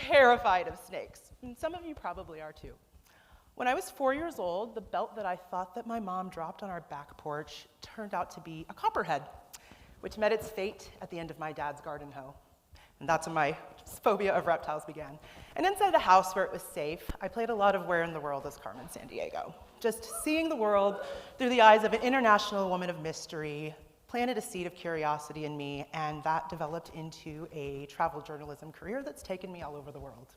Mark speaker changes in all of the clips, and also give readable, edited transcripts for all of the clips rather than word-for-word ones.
Speaker 1: terrified of snakes, and some of you probably are too. When I was 4 years old, the belt that I thought that my mom dropped on our back porch turned out to be a copperhead, which met its fate at the end of my dad's garden hoe. And that's when my phobia of reptiles began. And inside the house where it was safe, I played a lot of Where in the World is Carmen Sandiego. Just seeing the world through the eyes of an international woman of mystery planted a seed of curiosity in me, and that developed into a travel journalism career that's taken me all over the world.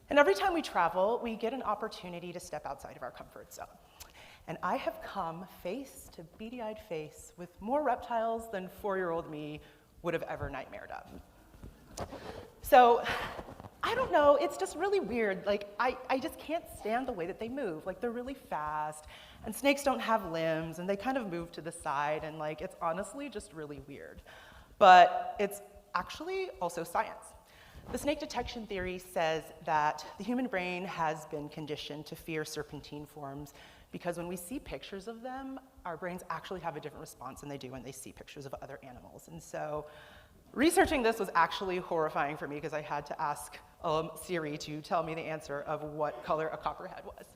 Speaker 1: And every time we travel, we get an opportunity to step outside of our comfort zone. And I have come face to beady-eyed face with more reptiles than 4-year-old me would have ever nightmared of. So, I don't know, it's just really weird. Like, I just can't stand the way that they move. Like, they're really fast, and snakes don't have limbs, and they kind of move to the side, and like, it's honestly just really weird. But it's actually also science. The snake detection theory says that the human brain has been conditioned to fear serpentine forms because when we see pictures of them, our brains actually have a different response than they do when they see pictures of other animals. And so researching this was actually horrifying for me because I had to ask Siri to tell me the answer of what color a copperhead was.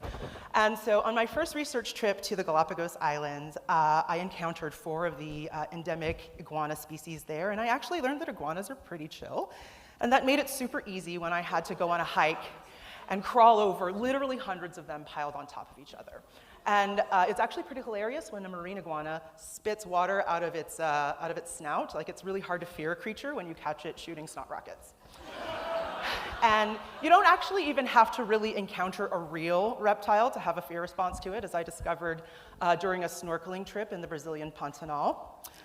Speaker 1: And so on my first research trip to the Galapagos Islands, I encountered 4 of the endemic iguana species there, and I actually learned that iguanas are pretty chill. And that made it super easy when I had to go on a hike and crawl over literally hundreds of them piled on top of each other. And it's actually pretty hilarious when a marine iguana spits water out of its snout. Like, it's really hard to fear a creature when you catch it shooting snot rockets. And you don't actually even have to really encounter a real reptile to have a fear response to it, as I discovered during a snorkeling trip in the Brazilian Pantanal.